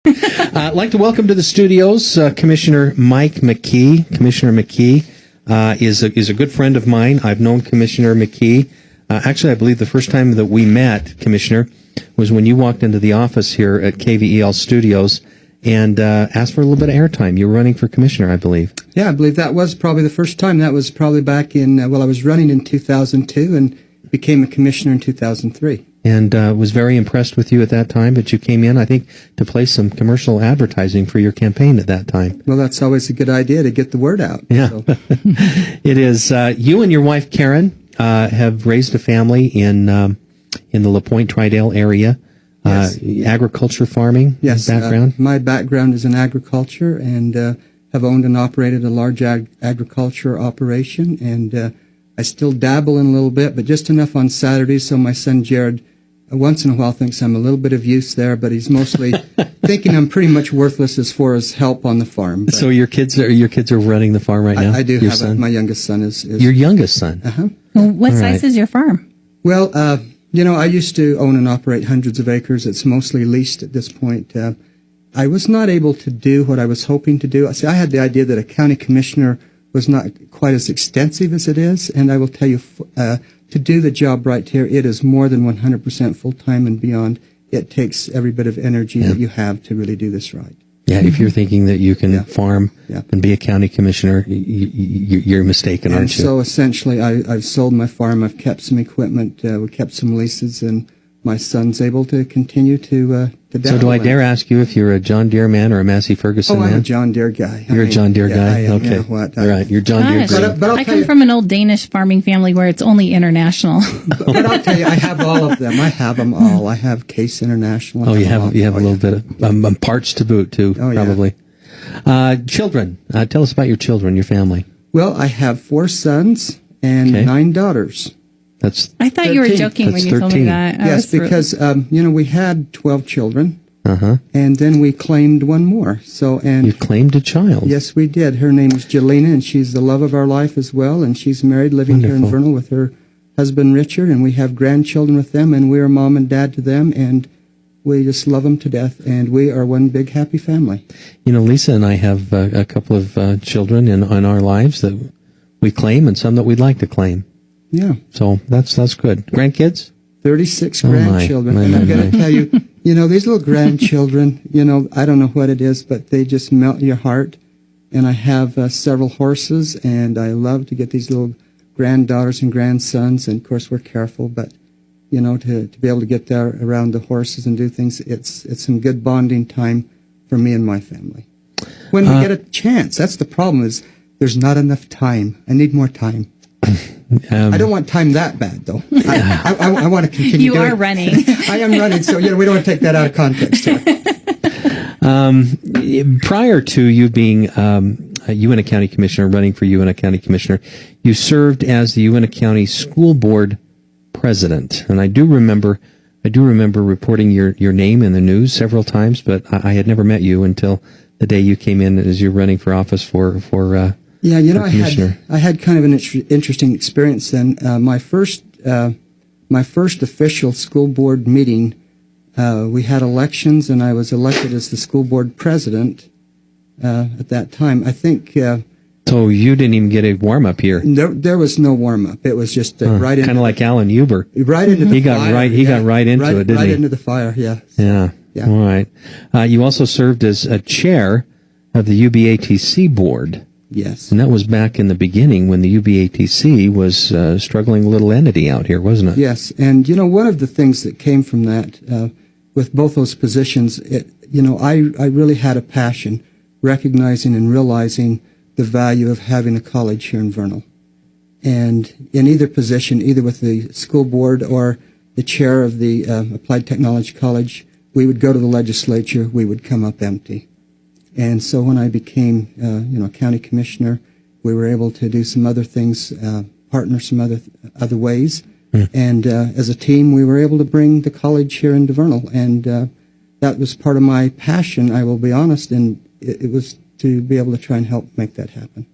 I'd like to welcome to the studios Commissioner Mike McKee. Commissioner McKee is a good friend of mine. I've known Commissioner McKee. Actually, I believe the first time that we met, Commissioner, was when you walked into the office here at KVEL Studios and asked for a little bit of airtime. You were running for commissioner, I believe. Yeah, I believe that was probably the first time. That was probably back in, I was running in 2002 and became a commissioner in 2003. And was very impressed with you at that time, but you came in, I think, to place some commercial advertising for your campaign at that time. Well, that's always a good idea to get the word out. Yeah. So. It is. You and your wife, Karen, have raised a family in the LaPointe Tridale area. Yes. Agriculture, farming background? My background is in agriculture and have owned and operated a large agriculture operation. And I still dabble in a little bit, but just enough on Saturdays. So my son Jared, once in a while, thinks I'm a little bit of use there, but he's mostly thinking I'm pretty much worthless as far as help on the farm. But so your kids are running the farm right now? I do have my youngest son is your youngest son? Uh-huh. Well, what size is your farm? Well, I used to own and operate hundreds of acres. It's mostly leased at this point. I was not able to do what I was hoping to do. See, I had the idea that a county commissioner was not quite as extensive as it is, and I will tell you, to do the job right here, it is more than 100% full-time and beyond. It takes every bit of energy that you have to really do this right. Yeah, if you're thinking that you can farm and be a county commissioner, you're mistaken, aren't you? And so essentially, I've sold my farm. I've kept some equipment. We kept some leases, and my son's able to continue to dabble. So do I dare ask you if you're a John Deere man or a Massey Ferguson man? I'm a John Deere guy. You're a John Deere guy? I am. Okay. All right. You're John Deere guy. But I come from an old Danish farming family where it's only international. But I'll tell you, I have all of them. I have them all. I have Case International. You have a little bit of parts to boot too, probably. Children. Tell us about your children, your family. Well, I have 4 sons and 9 daughters. I thought 13. You were joking when you told me that. Yes, because we had 12 children, and then we claimed one more. You claimed a child? Yes, we did. Her name was Jelena, and she's the love of our life as well. And she's married, living here in Vernal with her husband Richard, and we have grandchildren with them, and we're mom and dad to them, and we just love them to death, and we are one big happy family. Lisa and I have a couple of children in our lives that we claim, and some that we'd like to claim. Yeah. So that's good. Grandkids? 36 grandchildren. And I'm going to tell you, these little grandchildren, I don't know what it is, but they just melt your heart. And I have several horses, and I love to get these little granddaughters and grandsons. And, of course, we're careful, but, to be able to get there around the horses and do things, it's some good bonding time for me and my family. When we get a chance, that's the problem, is there's not enough time. I need more time. I don't want time that bad, though. I want to continue. You are running. I am running, so we don't want to take that out of context here. Prior to you being Uintah County Commissioner, running for Uintah County Commissioner, you served as the Uintah County School Board President, and I do remember reporting your name in the news several times, but I had never met you until the day you came in as you're running for office for I had kind of an interesting experience then. My first official school board meeting, we had elections, and I was elected as the school board president at that time. I think. So you didn't even get a warm up here. There was no warm up. It was just right into kind of like Alan Huber. Right into the fire. He got right into it, didn't he? Right into the fire. Yeah. Yeah. All right. You also served as a chair of the UBATC board. Yes. And that was back in the beginning when the UBATC was a struggling little entity out here, wasn't it? Yes. And, one of the things that came from that, with both those positions, I really had a passion recognizing and realizing the value of having a college here in Vernal. And in either position, either with the school board or the chair of the Applied Technology College, we would go to the legislature, we would come up empty. And so when I became, county commissioner, we were able to do some other things, partner some other ways. And as a team, we were able to bring the college here into Vernal. And that was part of my passion, I will be honest, and it was to be able to try and help make that happen.